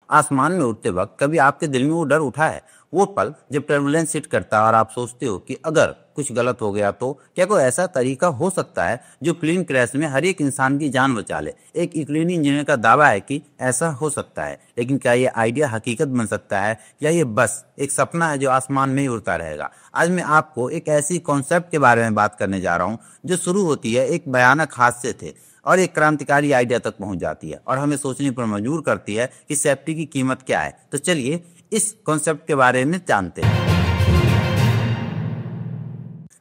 आसमान में उड़ते वक्त कभी आपके दिल में वो डर उठा है? वो पल जब टर्बुलेंस हिट करता है और आप सोचते हो कि अगर कुछ गलत हो गया तो क्या कोई ऐसा तरीका हो सकता है जो प्लेन क्रैश में हर एक इंसान की जान बचा ले? एक यूक्रेनी इंजीनियर का दावा है कि ऐसा हो सकता है, लेकिन क्या ये आइडिया हकीकत बन सकता है या ये बस एक सपना है जो आसमान में ही उड़ता रहेगा? आज मैं आपको एक ऐसी कॉन्सेप्ट के बारे में बात करने जा रहा हूँ जो शुरू होती है एक भयानक हादसे थे और एक क्रांतिकारी आइडिया तक पहुंच जाती है और हमें सोचने पर मजबूर करती है कि सेफ्टी की कीमत क्या है। तो चलिए इस कॉन्सेप्ट के बारे में जानते हैं।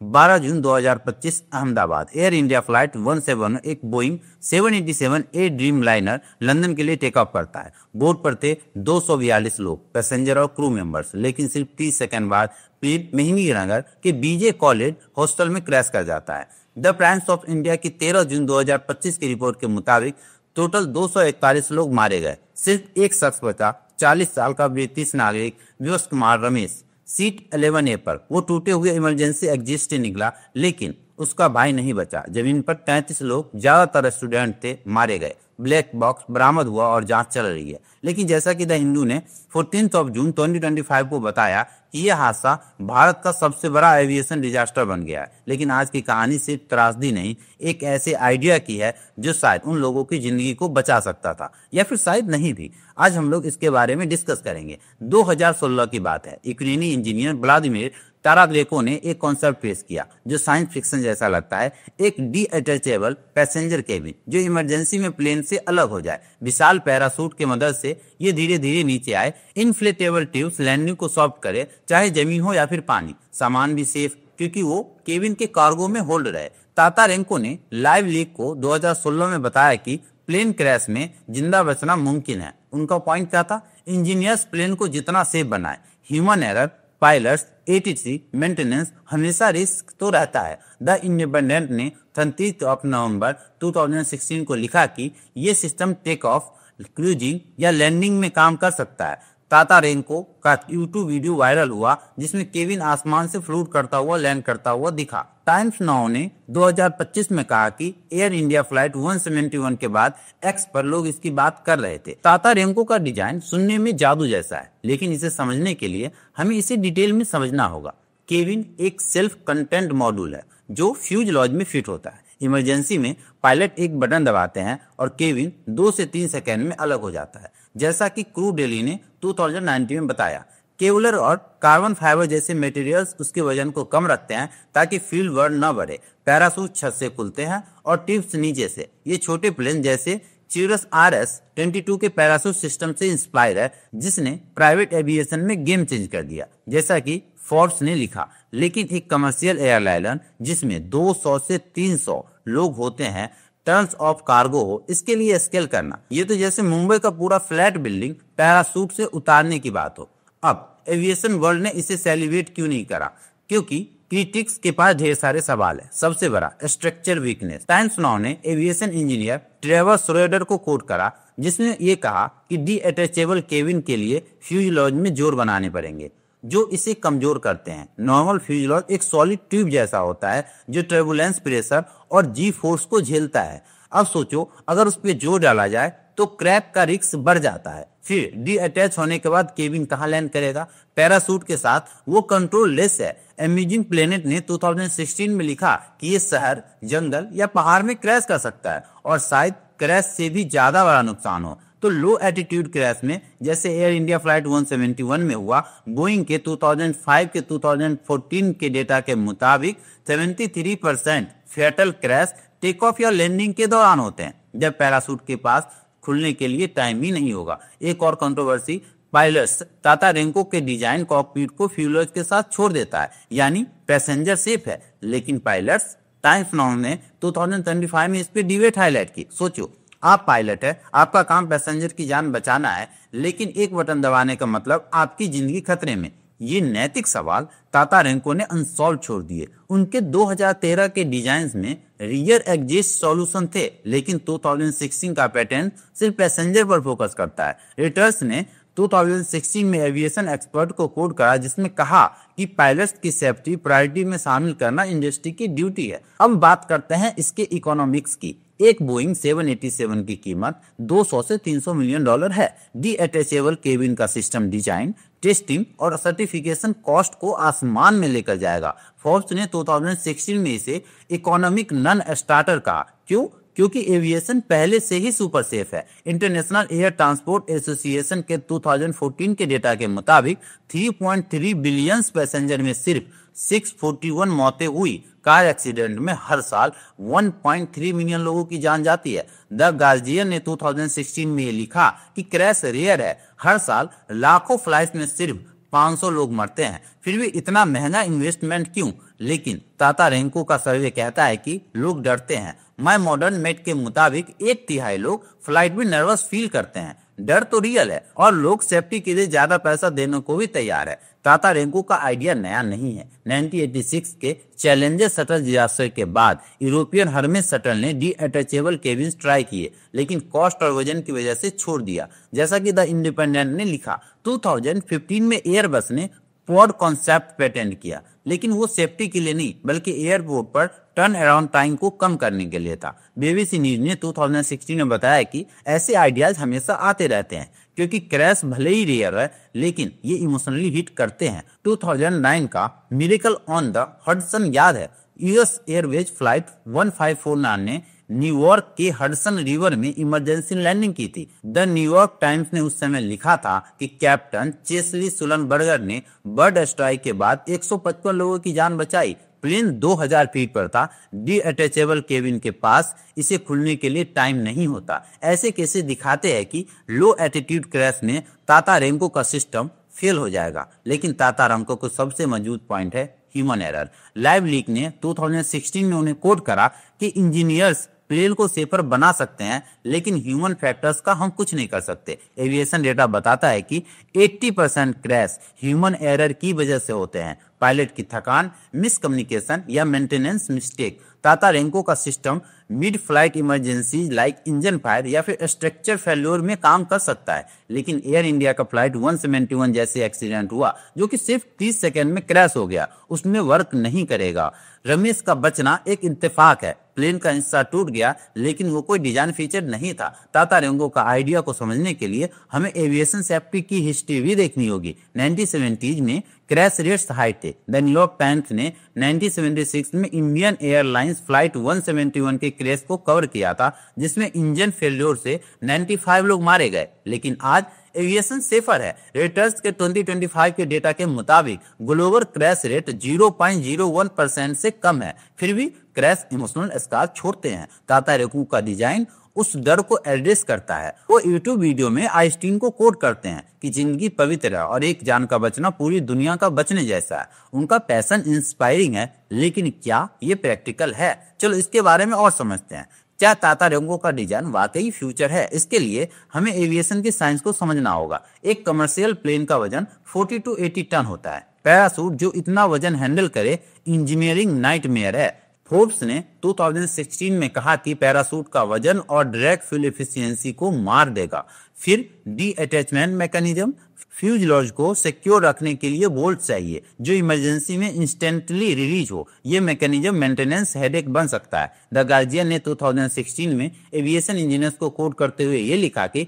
12 जून 2025 अहमदाबाद एयर इंडिया फ्लाइट 17 एक Boeing 787 a dream liner London के लिए टेक ऑफ करता है। बोर्ड पर थे 242 लोग, पैसेंजर और क्रू मेंबर्स, लेकिन सिर्फ 30 सेकंड बाद प्लेन मेहंगी नगर के बीजे कॉलेज हॉस्टल में क्रैश कर जाता है। द टाइम्स ऑफ इंडिया की 13 जून 2025 की रिपोर्ट के मुताबिक टोटल 241 लोग मारे गए। सिर्फ एक शख्स बचा, 40 साल का ब्रिटिश नागरिक विवश कुमार रमेश। सीट 11A पर वो टूटे हुए इमरजेंसी एग्जिट से निकला, लेकिन उसका भाई नहीं बचा। जमीन पर 33 लोग, ज्यादातर स्टूडेंट थे, मारे गए। ब्लैक बॉक्स बरामद हुआ और जांच चल रही है। लेकिन जैसा कि द हिंदू ने 14 जून 2025 को बताया कि यह हादसा भारत का सबसे बड़ा एविएशन डिजास्टर बन गया है। लेकिन आज की कहानी सिर्फ त्रासदी नहीं, एक ऐसे आइडिया की है जो शायद उन लोगों की जिंदगी को बचा सकता था या फिर शायद नहीं भी। आज हम लोग इसके बारे में डिस्कस करेंगे। 2016 की बात है। यूक्रेनी इंजीनियर व्लादिमीर ताराग्लेको ने एक कॉन्सेप्ट पेश किया जो साइंस फिक्शन जैसा लगता है। एक डीअटैचेबल पैसेंजर केबिन जो इमरजेंसी में प्लेन से अलग हो जाए। विशाल पैरासूट की मदद से ये धीरे धीरे नीचे आए। इन्फ्लेटेबल ट्यूब्स लैंडिंग को सॉफ्ट करे, चाहे जमीन हो या फिर पानी। सामान भी सेफ क्योंकि वो केबिन के कार्गो में होल्ड रहे। तातारेंको ने लाइव लीक को 2016 में बताया कि प्लेन क्रैश में जिंदा बचना मुमकिन है। उनका पॉइंट क्या था? इंजीनियर्स प्लेन को जितना सेफ बनाए, human error, pilots, ATC, maintenance, हमेशा रिस्क तो रहता है। द इंडिपेंडेंट ने 30 नवंबर 2016 को लिखा कि यह सिस्टम टेक ऑफ, क्रूजिंग या लैंडिंग में काम कर सकता है। तातारेंको का यूट्यूब वीडियो वायरल हुआ जिसमें केविन आसमान से फ्लूट करता हुआ लैंड करता हुआ दिखा। टाइम्स नाउ ने 2025 में कहा कि एयर इंडिया फ्लाइट 171 के बाद एक्स पर लोग इसकी बात कर रहे थे। तातारेंको का डिजाइन सुनने में जादू जैसा है, लेकिन इसे समझने के लिए हमें इसे डिटेल में समझना होगा। केविन एक सेल्फ कंटेंट मॉड्यूल है जो फ्यूजलॉज में फिट होता है। इमरजेंसी में पायलट एक बटन दबाते हैं और केविन 2 से 3 सेकंड में अलग हो जाता है। जैसा कि क्रू डेली ने 2019 में बताया, केवलर और कार्बन फाइबर जैसे मटेरियल्स उसके वजन को कम रखते हैं ताकि फील्ड बर्न न बढ़े। पैरासूट छत से खुलते हैं और टिप्स नीचे से। ये छोटे प्लेन जैसे चिरस RS-22 के पैरासूट सिस्टम से इंस्पायर है, जिसने प्राइवेट एविएशन में गेम चेंज कर दिया, जैसा कि फोर्ब्स ने लिखा। लेकिन एक कमर्शियल एयरलाइन जिसमें 200 से 300 लोग होते हैं, टर्न्स ऑफ कार्गो हो, इसके लिए स्केल करना, ये तो जैसे मुंबई का पूरा फ्लैट बिल्डिंग पैरासूट से उतारने की बात हो। अब एविएशन वर्ल्ड ने इसे सेलिब्रेट क्यों नहीं करा? क्योंकि क्रिटिक्स के पास ढेर सारे सवाल है। सबसे बड़ा स्ट्रक्चर वीकनेस। टाइम्स नाउ ने एविएशन इंजीनियर ट्रेवर श्रोएडर को कोट करा, जिसने ये कहा कि डीअटैचेबल केबिन के लिए फ्यूजलॉज में जोर बनाने पड़ेंगे जो इसे कमजोर करते हैं। नॉर्मल फ्यूजलॉज एक सॉलिड ट्यूब जैसा होता है जो टर्बुलेंस, प्रेशर और जी फोर्स को झेलता है। अब सोचो, अगर उस पर जोर डाला जाए तो क्रैक का रिस्क बढ़ जाता है। फिर डीअटैच होने के बाद केबिन कहाँ लैंड करेगा? पैरासूट के साथ वो कंट्रोल लेस है। अमेजिंग प्लेनेट ने 2016 में लिखा कि ये शहर, जंगल या पहाड़ में क्रैश कर सकता है और शायद क्रैश से भी ज्यादा बड़ा नुकसान हो। तो लो एटीट्यूड क्रैश में, जैसे एयर इंडिया फ्लाइट 171 में हुआ, बोइंग के 2005 के 2014 के डेटा के मुताबिक 73% फैटल क्रैश टेक ऑफ या लैंडिंग के दौरान होते हैं, जब पैरासूट के पास खुलने के लिए टाइम ही नहीं होगा। एक और कंट्रोवर्सी, पायलट्स। तातारेंको के डिजाइन कॉकपिट को फ्यूजलेज के साथ छोड़ देता है, यानी पैसेंजर सेफ है, लेकिन पायलट्स। टाइम्स नाउ ने 2025 में इस पे डिबेट हाईलाइट की। सोचो, आप पायलट है, आपका काम पैसेंजर की जान बचाना है, लेकिन एक बटन दबाने का मतलब आपकी जिंदगी खतरे में। ये नैतिक सवाल तातारेंको ने अनसॉल्व छोड़ दिए। उनके 2013 के डिजाइन में रियर एग्जिस्ट सॉल्यूशन थे, लेकिन 2016 का पैटेंट सिर्फ पैसेंजर पर फोकस करता है। रिटर्स ने 2016 में एविएशन एक्सपर्ट को कोट करा, जिसमें कहा कि पायलट्स की सेफ्टी प्रायोरिटी में शामिल करना इंडस्ट्री की ड्यूटी है। अब बात करते हैं इसके इकोनॉमिक्स की। एक बोइंग 787 की कीमत 200 से 300 मिलियन डॉलर है। डीअटैचेबल केबिन का सिस्टम डिजाइन, टेस्टिंग और सर्टिफिकेशन कॉस्ट को आसमान में लेकर जाएगा। फोर्ब्स ने 2016 में इसे इकोनॉमिक नॉन स्टार्टर कहा। क्यों? क्योंकि एविएशन पहले से ही सुपर सेफ है। इंटरनेशनल एयर ट्रांसपोर्ट एसोसिएशन के 2014 के डेटा के मुताबिक 3.3 बिलियन पैसेंजर में सिर्फ 641 मौतें हुई। कार एक्सीडेंट में हर साल 1.3 मिलियन लोगों की जान जाती है। द गार्जियन ने 2016 में ये लिखा कि क्रैश रेयर है, हर साल लाखों फ्लाइट्स में सिर्फ 500 लोग मरते हैं। फिर भी इतना महंगा इन्वेस्टमेंट क्यों? लेकिन टाटा रेंको का सर्वे कहता है कि लोग डरते हैं। माय मॉडर्न मेट के मुताबिक 1/3 लोग फ्लाइट में नर्वस फील करते हैं। डर तो रियल है और लोग सेफ्टी के लिए ज्यादा पैसा देने को भी तैयार है। टाटा रेंको का आइडिया नया नहीं है। 1986 के चैलेंजर शटल डिजास्टर के बाद यूरोपियन हरमेस शटल ने डीअटैचेबल केबिन्स ट्राई किए, लेकिन कॉस्ट और वजन की वजह से छोड़ दिया। जैसा कि द इंडिपेंडेंट ने लिखा, 2015 में एयरबस ने क्वाड कॉन्सेप्ट पेटेंट किया, लेकिन वो सेफ्टी के लिए नहीं बल्कि एयरपोर्ट पर टर्न अराउंड टाइम को कम करने के लिए था। बीबीसी न्यूज ने 2016 में बताया कि ऐसे आइडियाज हमेशा आते रहते हैं क्योंकि क्रैश भले ही रेयर है लेकिन ये इमोशनली हिट करते हैं। 2009 का मिरेकल ऑन द हडसन याद है? यूएस एयरवेज फ्लाइट 1549 ने न्यूयॉर्क के हडसन रिवर में इमरजेंसी लैंडिंग की थी। द न्यूयॉर्क टाइम्स ने उस समय लिखा था कि कैप्टन चेस्ली सुलनबर्गर ने बर्ड स्ट्राइक के बाद 155 लोगों की जान बचाई। प्लेन 2000 फीट पर था। डीअटैचेबल केबिन के पास इसे खुलने के लिए टाइम नहीं होता। ऐसे केसेस दिखाते हैं कि लो एटीट्यूड क्रैश में टाटा रेंको का सिस्टम फेल हो जाएगा। लेकिन टाटा रेंको को सबसे मजबूत पॉइंट है ह्यूमन एरर। लाइव लीक ने 2016 में उन्हें कोट करा कि इंजीनियर्स प्लेन को सेफर बना सकते हैं लेकिन ह्यूमन फैक्टर्स का हम कुछ नहीं कर सकते। एविएशन डेटा बताता है कि 80% क्रैश ह्यूमन एरर की वजह से होते हैं। पायलट की थकान, मिसकम्युनिकेशन या मेंटेनेंस मिस्टेक। टाटा रेंको का system mid flight emergency like engine fire या फिर स्ट्रक्चर फेल्योर में काम कर सकता है, लेकिन एयर इंडिया का फ्लाइट 171 जैसे एक्सीडेंट हुआ जो कि सिर्फ 30 सेकंड में क्रैश हो गया, उसमें वर्क नहीं करेगा। रमेश का बचना एक इत्तेफाक है। प्लेन का हिस्सा टूट गया लेकिन वो कोई डिजाइन फीचर नहीं था। टाटा रेंको का आइडिया को समझने के लिए हमें एविएशन सेफ्टी की हिस्ट्री भी देखनी होगी। 1970s में क्रैश रेट्स हाई थे। द न्यूयॉर्क टाइम्स ने 1976 में इंडियन एयरलाइंस फ्लाइट 171 के क्रैश को कवर किया था जिसमें इंजन फेल्योर से 95 लोग मारे गए। लेकिन आज एविएशन सेफर है। रेटर्स के 2025 के डेटा के मुताबिक ग्लोबल क्रैश रेट 0.01% से कम है। फिर भी क्रैश इमोशनल स्कार छोड़ते हैं। टाटा रेंको का डिजाइन उस डर को एड्रेस करता है। वो यूट्यूब वीडियो में आइंस्टीन को कोट करते हैं कि जिंदगी पवित्र है और एक जान का बचना पूरी दुनिया का बचने जैसा है। उनका पैशन इंस्पायरिंग है, लेकिन क्या ये प्रैक्टिकल है? चलो इसके बारे में और समझते हैं। क्या टाटा रेंको का डिजाइन वाकई फ्यूचर है? इसके लिए हमें एविएशन की साइंस को समझना होगा। एक कमर्शियल प्लेन का वजन 40 to 80 टन होता है। पैरासूट जो इतना वजन हैंडल करे इंजीनियरिंग नाइटमेयर है। फोर्ब्स ने 2016 में कहा कि पैरासूट का वजन और डायरेक्ट फ्यूल एफिशिएंसी को मार देगा। फिर डीअटैचमेंट मैकेनिज्म, फ्यूजलॉज को सिक्योर रखने के लिए बोल्ट चाहिए जो इमरजेंसी में इंस्टेंटली रिलीज हो। ये मैकेनिज्म मेंटेनेंस हेडेक बन सकता है। द गार्जियन ने 2016 में एविएशन इंजीनियर्स को कोट करते हुए ये लिखा कि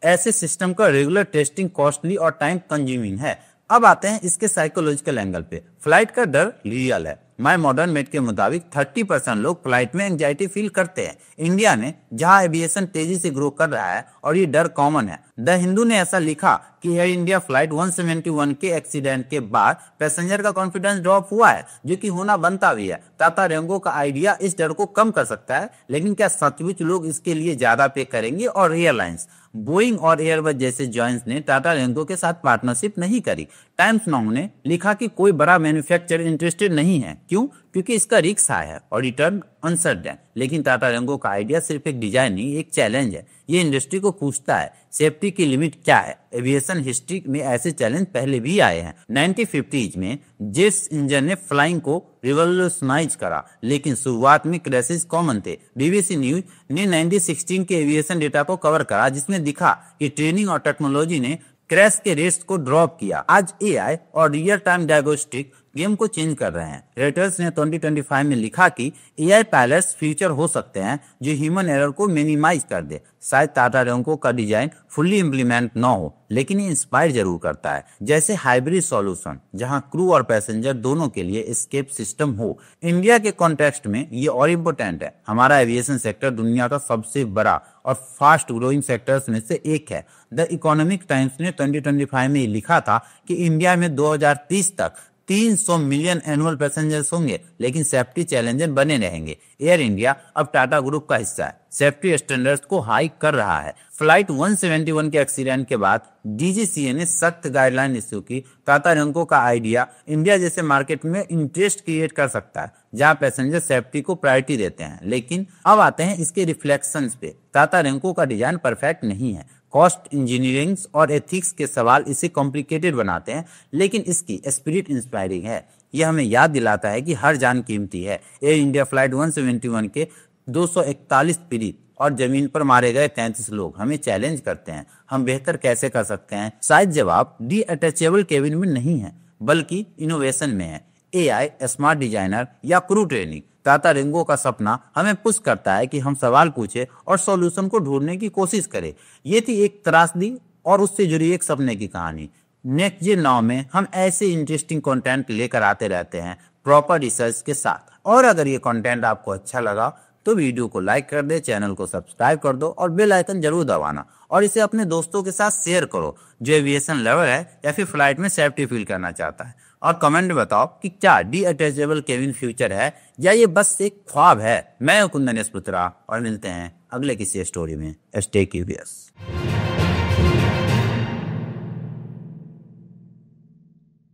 ऐसे सिस्टम का रेगुलर टेस्टिंग कॉस्टली और टाइम कंज्यूमिंग है। अब आते हैं इसके साइकोलॉजिकल एंगल पे। फ्लाइट का डर रियल है। माय मॉडर्न मेट के मुताबिक 30% लोग फ्लाइट में एंजाइटी फील करते हैं। इंडिया में जहां एविएशन तेजी से ग्रो कर रहा है और ये डर कॉमन है। द हिंदू ने ऐसा लिखा कि एयर इंडिया फ्लाइट 171 के एक्सीडेंट के बाद पैसेंजर का कॉन्फिडेंस ड्रॉप हुआ है, जो कि होना बनता भी है। टाटा रेंको का आइडिया इस डर को कम कर सकता है, लेकिन क्या सचमुच लोग इसके लिए ज्यादा पे करेंगे? और एयरलाइंस बोइंग और एयरबस जैसे जॉइंट्स ने टाटा रेंको के साथ पार्टनरशिप नहीं करी। टाइम्स नाउ ने लिखा कि कोई बड़ा मैन्युफैक्चरर इंटरेस्टेड नहीं है। क्यों? क्योंकि इसका रिस्क हाई है और रिटर्न अनसर्टेन। लेकिन टाटा रेंको का आइडिया सिर्फ एक डिजाइन नहीं, एक चैलेंज है। ये इंडस्ट्री को पूछता है सेफ्टी की लिमिट क्या है। एविएशन हिस्ट्री में ऐसे चैलेंज पहले भी आए हैं। 1950s में जेट्स इंजन ने फ्लाइंग को रिवॉल्यूशनाइज करा, लेकिन शुरुआत में क्रैशेस कॉमन थे। बीबीसी न्यूज ने 1916 के एविएशन डेटा को कवर करा जिसमें दिखा कि ट्रेनिंग और टेक्नोलॉजी ने क्रैश के रेट्स को ड्रॉप किया। आज एआई और रियल टाइम डायग्नोस्टिक गेम को चेंज कर रहे हैं। रेटर्स ने 2025 में लिखा कि एआई पायलट्स फ्यूचर हो सकते हैं जो ह्यूमन एरर को मिनिमाइज कर दे। शायद टाटा रेंको का डिजाइन फुल्ली इम्प्लीमेंट न हो, लेकिन ये इंस्पायर जरूर करता है, जैसे हाइब्रिड सॉल्यूशन जहां क्रू और पैसेंजर दोनों के लिए एस्केप सिस्टम हो। इंडिया के कॉन्टेक्स्ट में ये और इम्पोर्टेंट है। हमारा एविएशन सेक्टर दुनिया का सबसे बड़ा और फास्ट ग्रोइंग सेक्टर्स में से एक है। द इकोनॉमिक टाइम्स ने 2025 में लिखा था कि इंडिया में 2030 तक 300 मिलियन एनुअल पैसेंजर्स होंगे, लेकिन सेफ्टी चैलेंजेस बने रहेंगे। एयर इंडिया अब टाटा ग्रुप का हिस्सा है, सेफ्टी स्टैंडर्ड्स को हाई कर रहा है। फ्लाइट 171 के एक्सीडेंट के बाद डीजीसीए ने सख्त गाइडलाइन इश्यू की। टाटा रेंको का आइडिया इंडिया जैसे मार्केट में इंटरेस्ट क्रिएट कर सकता है, जहां पैसेंजर सेफ्टी को प्रायोरिटी देते हैं। लेकिन अब आते हैं इसके रिफ्लेक्शंस पे। टाटा रेंको का डिजाइन परफेक्ट नहीं है। कॉस्ट, इंजीनियरिंग और एथिक्स के सवाल इसे कॉम्प्लिकेटेड बनाते हैं, लेकिन इसकी स्पिरिट इंस्पायरिंग है। यह हमें याद दिलाता है कि हर जान कीमती है। एयर इंडिया फ्लाइट 171 के 241 पीड़ित और जमीन पर मारे गए 33 लोग हमें चैलेंज करते हैं। हम बेहतर कैसे कर सकते हैं? शायद जवाब डी अटैचेबल केबिन में नहीं है, बल्कि इनोवेशन में है। एआई, स्मार्ट डिजाइनर या क्रू ट्रेनिंग। टाटा रेंको का सपना हमें पुश करता है कि हम सवाल पूछे और सॉल्यूशन को ढूंढने की कोशिश करें। ये थी एक त्रासदी और उससे जुड़ी एक सपने की कहानी। नेक्स्ट जे नाउ में हम ऐसे इंटरेस्टिंग कंटेंट लेकर आते रहते हैं, प्रॉपर रिसर्च के साथ। और अगर ये कंटेंट आपको अच्छा लगा तो वीडियो को लाइक कर दे, चैनल को सब्सक्राइब कर दो और बेल आइकन जरूर दबाना, और इसे अपने दोस्तों के साथ शेयर करो जो एविएशन लवर है या फिर फ्लाइट में सेफ्टी फील करना चाहता है। और कमेंट में बताओ कि क्या डी अटैचेबल केबिन फ्यूचर है या ये बस एक ख्वाब है। मैं हूं कुंदन पुत्रा और मिलते हैं अगले किसी स्टोरी में। Stay curious.